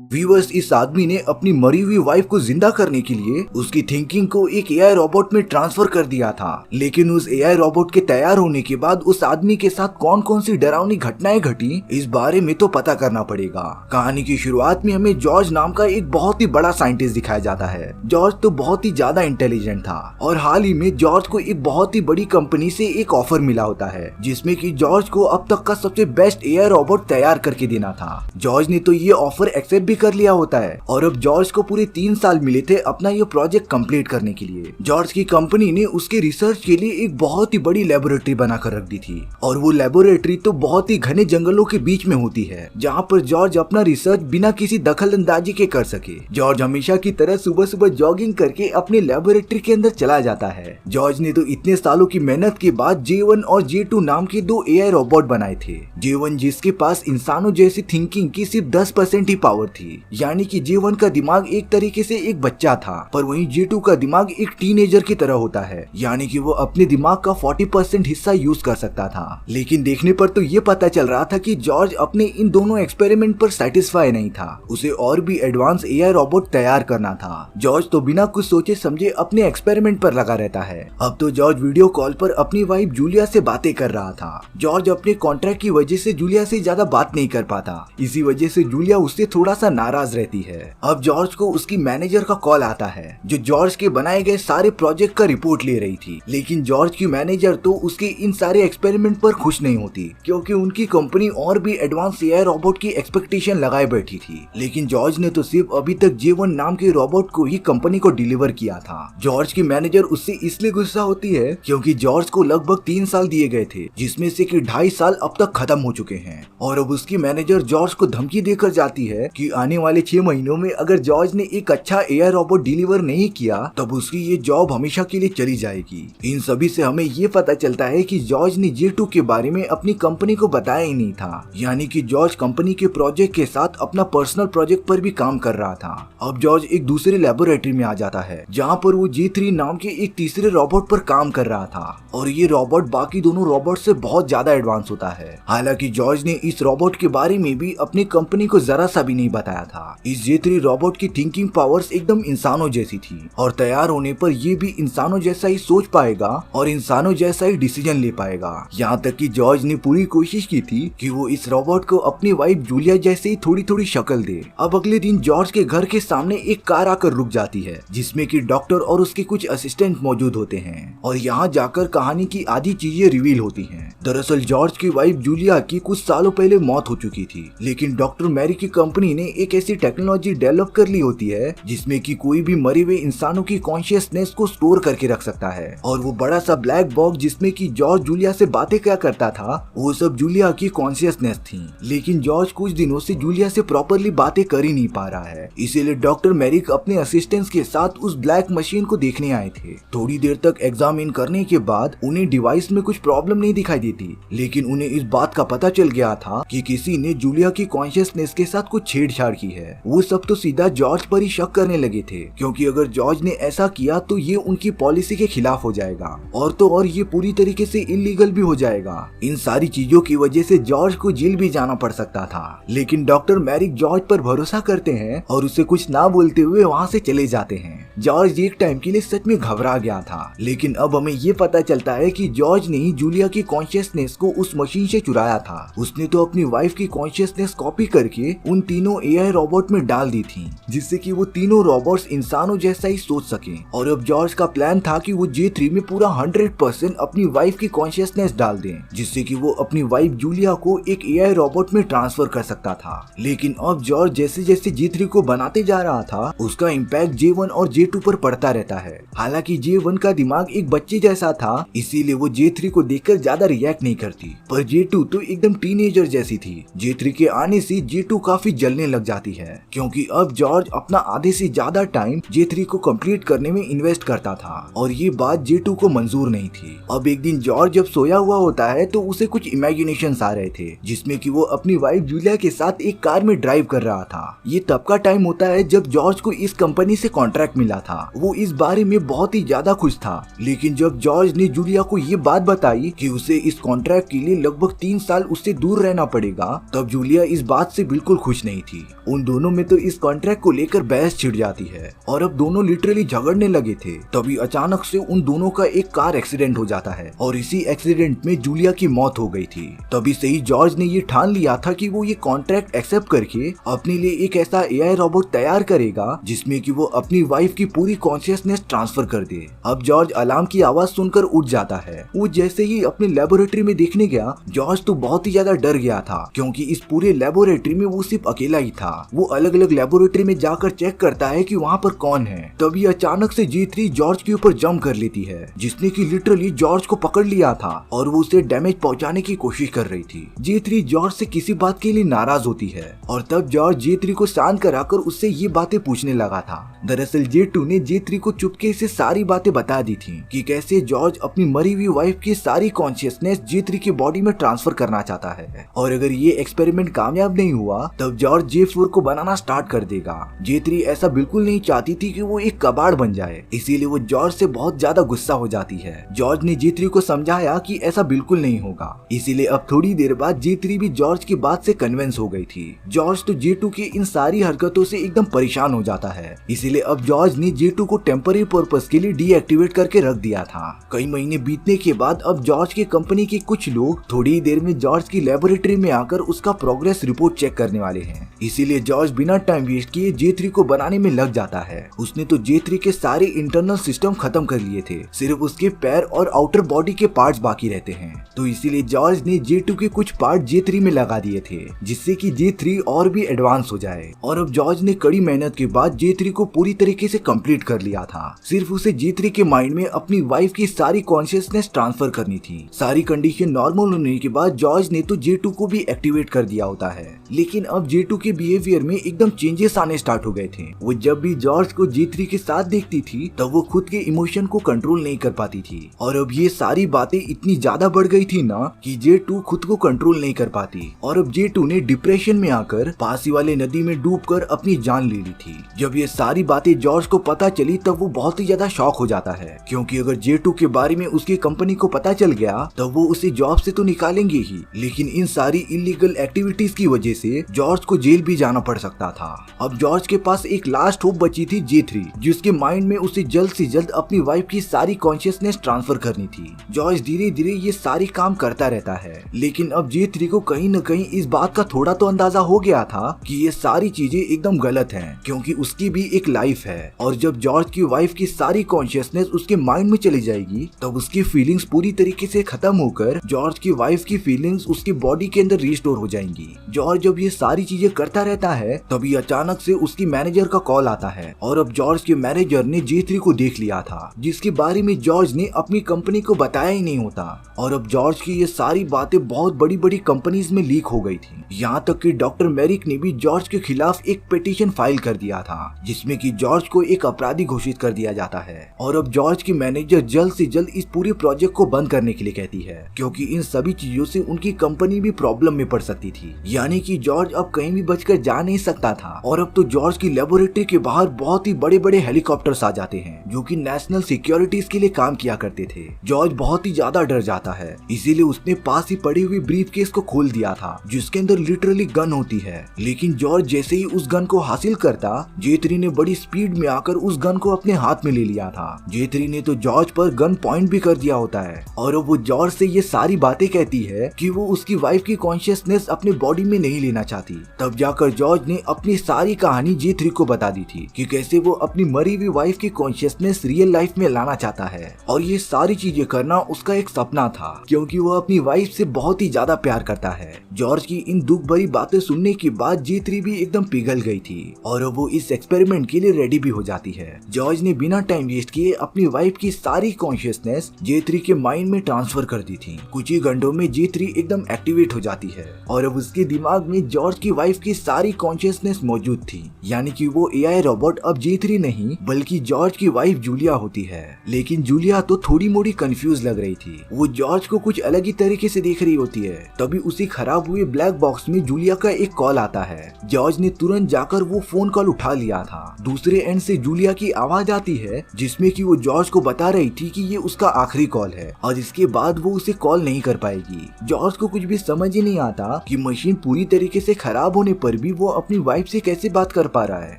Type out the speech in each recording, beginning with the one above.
Viewers, इस आदमी ने अपनी मरी हुई वाइफ को जिंदा करने के लिए उसकी थिंकिंग को एक एआई रोबोट में ट्रांसफर कर दिया था। लेकिन उस एआई रोबोट के तैयार होने के बाद उस आदमी के साथ कौन कौन सी डरावनी घटनाएं घटी, इस बारे में तो पता करना पड़ेगा। कहानी की शुरुआत में हमें जॉर्ज नाम का एक बहुत ही बड़ा साइंटिस्ट दिखाया जाता है। जॉर्ज तो बहुत ही ज्यादा इंटेलिजेंट था और हाल ही में जॉर्ज को एक बहुत ही बड़ी कंपनी से एक ऑफर मिला होता है, जिसमें कि जॉर्ज को अब तक का सबसे बेस्ट एआई रोबोट तैयार करके देना था। जॉर्ज ने तो ये ऑफर एक्सेप्ट भी कर लिया होता है और अब जॉर्ज को पूरे 3 साल मिले थे अपना ये प्रोजेक्ट कंप्लीट करने के लिए। जॉर्ज की कंपनी ने उसके रिसर्च के लिए एक बहुत ही बड़ी लेबोरेटरी बनाकर रख दी थी और वो लेबोरेटरी तो बहुत ही घने जंगलों के बीच में होती है, जहाँ पर जॉर्ज अपना रिसर्च बिना किसी दखल अंदाजी के कर सके। जॉर्ज हमेशा की तरह सुबह सुबह जॉगिंग करके अपने लेबोरेटरी के अंदर चला जाता है। जॉर्ज ने तो इतने सालों की मेहनत के बाद J1 और J2 नाम के 2 एआई रोबोट बनाए थे। J1 जिसके पास इंसानों जैसी थिंकिंग की सिर्फ 10% ही पावर थी, यानी कि J1 का दिमाग एक तरीके से एक बच्चा था, पर वहीं J2 का दिमाग एक टीनेजर की तरह होता है, यानी कि वो अपने दिमाग का 40% हिस्सा यूज कर सकता था। लेकिन देखने पर तो ये पता चल रहा था कि जॉर्ज अपने इन दोनों एक्सपेरिमेंट पर सेटिस्फाई नहीं था, उसे और भी एडवांस एआई रोबोट तैयार करना था। जॉर्ज तो बिना कुछ सोचे समझे अपने एक्सपेरिमेंट पर लगा रहता है। अब तो जॉर्ज वीडियो कॉल पर अपनी वाइफ जूलिया से बातें कर रहा था। जॉर्ज अपने कॉन्ट्रैक्ट की वजह से जूलिया से ज्यादा बात नहीं कर पाता, इसी वजह से जूलिया उससे थोड़ा सा नाराज रहती है। अब जॉर्ज को उसकी मैनेजर का कॉल आता है, जो जॉर्ज के बनाए गए सारे प्रोजेक्ट का रिपोर्ट ले रही थी। लेकिन जॉर्ज की मैनेजर तो उसके इन सारे एक्सपेरिमेंट पर खुश नहीं होती, क्योंकि उनकी कंपनी और भी एडवांस एआई रोबोट की एक्सपेक्टेशन लगाए बैठी थी। लेकिन जॉर्ज ने तो सिर्फ अभी तक J1 नाम के रोबोट को ही कंपनी को डिलीवर किया था। जॉर्ज की मैनेजर उससे इसलिए गुस्सा होती है क्योंकि जॉर्ज को लगभग 3 साल दिए गए थे, जिसमें से कि 2.5 साल अब तक खत्म हो चुके हैं। और अब उसकी मैनेजर जॉर्ज को धमकी देकर जाती है कि आने वाले 6 महीनों में अगर जॉर्ज ने एक अच्छा एआई रोबोट डिलीवर नहीं किया तब उसकी ये जॉब हमेशा के लिए चली जाएगी। इन सभी से हमें ये पता चलता है कि जॉर्ज ने J2 के बारे में अपनी कंपनी को बताया ही नहीं था, यानी कि जॉर्ज कंपनी के प्रोजेक्ट के साथ अपना पर्सनल प्रोजेक्ट पर भी काम कर रहा था। अब जॉर्ज एक दूसरे लेबोरेटरी में आ जाता है, जहाँ पर वो J3 नाम के एक तीसरे रोबोट पर काम कर रहा था और ये रोबोट बाकी दोनों रोबोट से बहुत ज्यादा एडवांस होता है। हालांकि जॉर्ज ने इस रोबोट के बारे में भी अपनी कंपनी को जरा सा भी नहीं बताया था। इस J3 रोबोट की थिंकिंग पावर्स एकदम इंसानों जैसी थी और तैयार होने पर ये भी इंसानों जैसा ही सोच पाएगा और इंसानों जैसा ही डिसीजन ले पाएगा। यहाँ तक कि जॉर्ज ने पूरी कोशिश की थी कि वो इस रोबोट को अपनी वाइफ जूलिया जैसे ही थोड़ी थोड़ी शक्ल दे। अब अगले दिन जॉर्ज के घर के सामने एक कार आकर रुक जाती है, जिसमें कि डॉक्टर और उसके कुछ असिस्टेंट मौजूद होते हैं और यहाँ जाकर कहानी की आधी चीजें रिवील होती हैं। दरअसल जॉर्ज की वाइफ जूलिया की कुछ सालों पहले मौत हो चुकी थी, लेकिन डॉक्टर मैरी की कंपनी ने एक ऐसी टेक्नोलॉजी डेवलप कर ली होती है जिसमें कि कोई भी मरे हुए इंसानों की कॉन्शियसनेस को स्टोर करके रख सकता है। और वो बड़ा सा ब्लैक बॉक्स जिसमें कि जॉर्ज जूलिया से बातें क्या करता था, वो सब जूलिया की कॉन्शियसनेस थी। लेकिन जॉर्ज कुछ दिनों से जूलिया से प्रॉपरली बातें कर ही नहीं पा रहा है, इसीलिए डॉक्टर मैरिक अपने असिस्टेंट्स के साथ उस ब्लैक मशीन को देखने आए थे। थोड़ी देर तक एग्जामिन करने के बाद उन्हें डिवाइस में कुछ प्रॉब्लम नहीं दिखाई देती, लेकिन उन्हें इस बात का पता चल गया था कि किसी ने जूलिया की कॉन्शियसनेस के साथ कुछ छेड़छाड़ की है। वो सब तो सीधा जॉर्ज पर ही शक करने लगे थे, क्योंकि अगर जॉर्ज ने ऐसा किया तो ये उनकी पॉलिसी के खिलाफ हो जाएगा और तो और ये पूरी तरीके से इलीगल भी हो जाएगा। इन सारी चीजों की वजह से जॉर्ज को जेल भी जाना पड़ सकता था। लेकिन डॉक्टर मैरिक जॉर्ज पर भरोसा करते हैं और उसे कुछ ना बोलते हुए वहाँ से चले जाते हैं। जॉर्ज एक टाइम के लिए सच में घबरा गया था, लेकिन अब हमें ये पता चलता है कि जॉर्ज ने ही जूलिया की कॉन्शियसनेस को उस मशीन से चुराया था। उसने तो अपनी वाइफ की कॉन्शियसनेस कॉपी करके उन तीनों एआई रोबोट में डाल दी थी, जिससे कि वो तीनों रोबोट्स इंसानों जैसा ही सोच सके। और अब जॉर्ज का प्लान था कि वो J3 में पूरा 100% अपनी वाइफ की कॉन्शियसनेस डाल दें, जिससे कि वो अपनी वाइफ जूलिया को एक एआई रोबोट में ट्रांसफर कर सकता था। लेकिन अब जॉर्ज जैसे जैसे J3 को बनाते जा रहा था, उसका इम्पैक्ट J1 और J2 पर पड़ता रहता है। हालांकि J1 का दिमाग एक बच्चे जैसा था, इसीलिए वो J3 को देखकर ज्यादा रिएक्ट नहीं करती, पर J2 तो एकदम टीनेजर जैसी थी। J3 के आने से J2 काफी जलने लग जाती है, क्योंकि अब जॉर्ज अपना आधे से ज्यादा टाइम J3 को कंप्लीट करने में इन्वेस्ट करता था और ये बात J2 को मंजूर नहीं थी। अब एक दिन जॉर्ज जब सोया हुआ होता है तो उसे कुछ इमेजिनेशंस आ रहे थे, जिसमें कि वो अपनी वाइफ जूलिया के साथ एक कार में ड्राइव कर रहा था। ये तब का टाइम होता है जब जॉर्ज को इस कंपनी से कॉन्ट्रैक्ट मिला था। वो इस बारे में बहुत ही ज्यादा खुश था, लेकिन जब जॉर्ज ने जूलिया को ये बात बताई कि उसे इस कॉन्ट्रैक्ट के लिए लगभग 3 साल उससे दूर रहना पड़ेगा, तब जूलिया इस बात से बिल्कुल खुश नहीं थी। उन दोनों में तो इस कॉन्ट्रैक्ट को लेकर बहस छिड़ जाती है और अब दोनों लिटरली झगड़ने लगे थे। तभी अचानक से उन दोनों का एक कार एक्सीडेंट हो जाता है और इसी एक्सीडेंट में जूलिया की मौत हो गई थी। तभी से ही जॉर्ज ने ये ठान लिया था कि वो ये कॉन्ट्रैक्ट एक्सेप्ट करके अपने लिए एक ऐसा एआई रोबोट तैयार करेगा जिसमें कि वो अपनी वाइफ की पूरी कॉन्शियसनेस ट्रांसफर कर दे। अब जॉर्ज अलार्म की आवाज सुनकर उठ जाता है। वो जैसे ही अपने लेबोरेटरी में देखने गया, जॉर्ज तो बहुत ही ज्यादा डर गया था क्योंकि इस पूरे लेबोरेटरी में वो सिर्फ अकेला ही था। वो अलग अलग लेबोरेटरी में जाकर चेक करता है कि वहाँ पर कौन है। तभी अचानक से G3 जॉर्ज के ऊपर जंप कर लेती है, जिसने कि लिटरली जॉर्ज को पकड़ लिया था और वो उसे डैमेज पहुंचाने की कोशिश कर रही थी। G3 जॉर्ज से किसी बात के लिए नाराज होती है और तब जॉर्ज G3 को शांत कराकर उससे ये बातें पूछने लगा था। दरअसल J2 ने G3 को चुपके से सारी बातें बता दी थी कि कैसे जॉर्ज अपनी मरी हुई वाइफ की सारी कॉन्शियसनेस G3 की बॉडी में ट्रांसफर करना चाहता है और अगर ये एक्सपेरिमेंट कामयाब नहीं हुआ तब जॉर्ज J4 को बनाना स्टार्ट कर देगा। J3 ऐसा बिल्कुल नहीं चाहती थी कि वो एक कबाड़ बन जाए, इसीलिए वो जॉर्ज से बहुत ज्यादा गुस्सा हो जाती है। जॉर्ज ने J3 को समझाया कि ऐसा बिल्कुल नहीं होगा, इसीलिए अब थोड़ी देर बाद J3 भी जॉर्ज की बात से कन्विंस हो गई थी। जॉर्ज तो J2 की इन सारी हरकतों से एकदम परेशान हो जाता है, इसीलिए अब जॉर्ज ने J2 को टेम्पररी पर्पस के लिए डीएक्टिवेट करके रख दिया था। कई महीने बीतने के बाद अब जॉर्ज की कंपनी के कुछ लोग थोड़ी देर में जॉर्ज की लेबोरेटरी में आकर उसका प्रोग्रेस रिपोर्ट चेक करने वाले हैं, इसीलिए जॉर्ज बिना टाइम वेस्ट किए J3 को बनाने में लग जाता है। उसने तो J3 के सारे इंटरनल सिस्टम खत्म कर लिए थे, सिर्फ उसके पैर और आउटर बॉडी के पार्ट्स बाकी रहते हैं। तो इसीलिए जॉर्ज ने J2 के कुछ पार्ट J3 में लगा दिए थे जिससे कि J3 और भी एडवांस हो जाए। और अब जॉर्ज ने कड़ी मेहनत के बाद J3 को पूरी तरीके से कंप्लीट कर लिया था। सिर्फ उसे J3 के माइंड में अपनी वाइफ की सारी कॉन्शियसनेस ट्रांसफर करनी थी। सारी कंडीशन नॉर्मल होने के बाद जॉर्ज ने तो J2 को भी एक्टिवेट कर दिया होता है, लेकिन अब J2 के बिहेवियर में एकदम चेंजेस आने स्टार्ट हो गए थे। वो जब भी जॉर्ज को J3 के साथ देखती थी तब वो खुद के इमोशन को कंट्रोल नहीं कर पाती थी और अब ये सारी बातें इतनी ज्यादा बढ़ गई थी ना कि J2 खुद को कंट्रोल नहीं कर पाती और अब J2 ने डिप्रेशन में आकर पास ही वाले नदी में डूबकर अपनी जान ले ली थी। जब ये सारी बातें जॉर्ज को पता चली तब वो बहुत ही ज्यादा शॉक हो जाता है, क्योंकि अगर J2 के बारे में उसकी कंपनी को पता चल गया तब वो उसे जॉब से तो निकालेंगे ही, लेकिन इन सारी इलीगल एक्टिविटीज की वजह से जॉर्ज को जेल भी जाना पड़ सकता था। अब जॉर्ज के पास एक लास्ट होप बची थी J3, जिसके माइंड में उसे जल्द से जल्द अपनी वाइफ की सारी कॉन्शियसनेस ट्रांसफर करनी थी। जॉर्ज धीरे धीरे ये सारी काम करता रहता है, लेकिन अब J3 को कहीं न कहीं इस बात का थोड़ा तो अंदाजा हो गया था कि ये सारी चीजें एकदम गलत हैं, क्योंकि उसकी भी एक लाइफ है और जब जॉर्ज की वाइफ की सारी कॉन्शियसनेस उसके माइंड में चली जाएगी तब उसकी फीलिंग्स पूरी तरीके से खत्म होकर जॉर्ज की वाइफ की फीलिंग्स उसकी बॉडी के अंदर रिस्टोर हो जाएंगी। जॉर्ज जब ये सारी चीजें करता रहता है तभी अचानक से उसकी मैनेजर का कॉल आता है और अब जॉर्ज के मैनेजर ने J3 को देख लिया था, जिसके बारे में जॉर्ज ने अपनी कंपनी को बताया ही नहीं होता और अब जॉर्ज की ये सारी बातें बहुत बड़ी बड़ी कंपनीज में लीक हो गई थी। यहाँ तक कि डॉक्टर मैरिक ने भी जॉर्ज के खिलाफ एक पिटीशन फाइल कर दिया था जिसमें कि जॉर्ज को एक अपराधी घोषित कर दिया जाता है और अब जॉर्ज की मैनेजर जल्द से जल्द इस पूरे प्रोजेक्ट को बंद करने के लिए कहती है, क्योंकि इन सभी चीजों से उनकी कंपनी भी प्रॉब्लम में पड़ सकती थी। यानी कि जॉर्ज अब कहीं भी बचकर जा नहीं सकता था और अब तो जॉर्ज की लेबोरेटरी के बाहर बहुत ही बड़े बड़े हेलीकॉप्टर्स आ जाते हैं जो कि नेशनल सिक्योरिटीज के लिए काम किया करते थे। जॉर्ज बहुत ही ज्यादा डर जाता है, इसीलिए उसने पास ही पड़ी हुई ब्रीफकेस को खोल दिया था जिसके अंदर लिटरली गन होती है। लेकिन जॉर्ज जैसे ही उस गन को हासिल करता, J3 ने बड़ी स्पीड में आकर उस गन को अपने हाथ में ले लिया था। J3 ने तो जॉर्ज पर गन पॉइंट भी कर दिया होता है और अब वो जॉर्ज से ये सारी बातें कहती है कि वो उसकी वाइफ की कॉन्शियसनेस अपने बॉडी में नहीं लेना चाहती। तब जाकर जॉर्ज ने अपनी सारी कहानी J3 को बता दी थी कि कैसे वो अपनी मरी हुई वाइफ की कॉन्शियसनेस रियल लाइफ में लाना चाहता है और ये सारी चीजें करना उसका एक सपना था, क्योंकि वो अपनी वाइफ से बहुत ही ज्यादा प्यार करता है। जॉर्ज की इन दुख भरी बातें सुनने के बाद J3 भी एकदम पिघल गई थी और वो इस एक्सपेरिमेंट के लिए रेडी भी हो जाती है। जॉर्ज ने बिना टाइम वेस्ट किए अपनी वाइफ की सारी कॉन्शियसनेस J3 के माइंड में ट्रांसफर कर दी थी। कुछ ही घंटों में J3 एकदम एक्टिवेट हो जाती है और अब उसके दिमाग में जॉर्ज की वाइफ की सारी कॉन्शियसनेस मौजूद थी, यानी कि वो एआई रोबोट अब J3 नहीं बल्कि जॉर्ज की वाइफ जूलिया होती है। लेकिन जूलिया तो थोड़ी मोड़ी कंफ्यूज लग रही थी, वो जॉर्ज को कुछ अलग ही तरीके से देख रही होती है। तभी उसी खराब हुए ब्लैक बॉक्स में जूलिया का एक कॉल आता है। जॉर्ज ने तुरंत जाकर वो फोन कॉल उठा लिया था। दूसरे एंड से जूलिया की आवाज आती है जिसमें कि वो जॉर्ज को बता रही थी कि ये उसका आखिरी कॉल है और इसके बाद वो उसे कॉल नहीं कर पाएगी। जॉर्ज को कुछ भी समझ ही नहीं आता कि मशीन पूरी तरीके से खराब होने पर पर भी वो अपनी वाइफ से कैसे बात कर पा रहा है।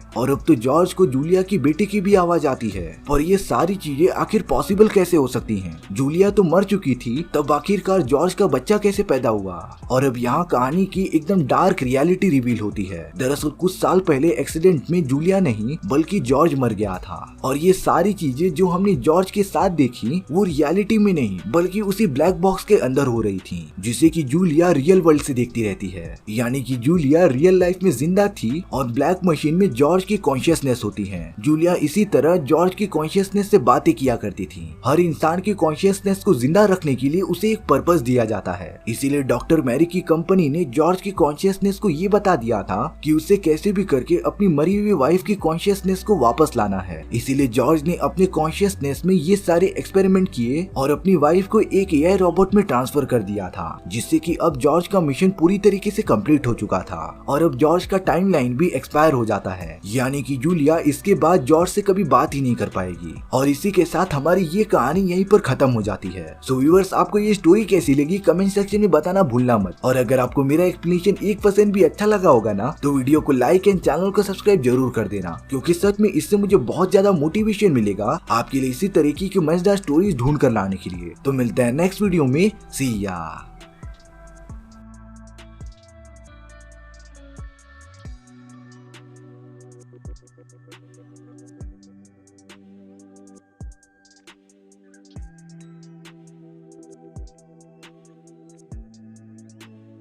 और अब तो जॉर्ज को जूलिया की बेटे की भी आवाज आती है। पर ये सारी चीजें आखिर पॉसिबल कैसे हो सकती हैं? जूलिया तो मर चुकी थी, तब आखिरकार जॉर्ज का बच्चा कैसे पैदा हुआ? और अब यहाँ कहानी की एकदम डार्क रियलिटी रिवील होती है। दरअसल कुछ साल पहले एक्सीडेंट में जूलिया नहीं बल्कि जॉर्ज मर गया था। और ये सारी चीजें जो हमने जॉर्ज के साथ देखी वो रियलिटी में नहीं बल्कि उसी ब्लैक बॉक्स के अंदर हो रही थी, जिसे कि जूलिया रियल वर्ल्ड से देखती रहती है। यानी कि जूलिया रियल लाइफ में जिंदा थी और ब्लैक मशीन में जॉर्ज की कॉन्शियसनेस होती है। जूलिया इसी तरह जॉर्ज की कॉन्शियसनेस से बातें किया करती थी। हर इंसान की कॉन्शियसनेस को जिंदा रखने के लिए उसे एक पर्पस दिया जाता है। इसीलिए डॉक्टर मैरी की कंपनी ने जॉर्ज की कॉन्शियसनेस को ये बता दिया था कि उसे कैसे भी करके अपनी मरी हुई वाइफ की कॉन्शियसनेस को वापस लाना है। इसीलिए जॉर्ज ने अपने कॉन्शियसनेस में ये सारे एक्सपेरिमेंट किए और अपनी वाइफ को एक एआई रोबोट में ट्रांसफर कर दिया था, जिससे कि अब जॉर्ज का मिशन पूरी तरीके से कंप्लीट हो चुका था और अब जॉर्ज का टाइमलाइन भी एक्सपायर हो जाता है। यानी कि जूलिया इसके बाद जॉर्ज से कभी बात ही नहीं कर पाएगी। और इसी के साथ हमारी ये कहानी यहीं पर खत्म हो जाती है। सो व्यूअर्स, आपको ये स्टोरी कैसी लगी कमेंट सेक्शन में बताना भूलना मत। और अगर आपको मेरा एक्सप्लेनेशन 1% भी अच्छा लगा होगा ना, तो वीडियो को लाइक एंड चैनल को सब्सक्राइब जरूर कर देना, क्योंकि सच में इससे मुझे बहुत ज्यादा मोटिवेशन मिलेगा आपके लिए इसी तरीके की मजेदार स्टोरीज ढूंढ कर लाने के लिए। तो मिलते हैं नेक्स्ट वीडियो में। सी या।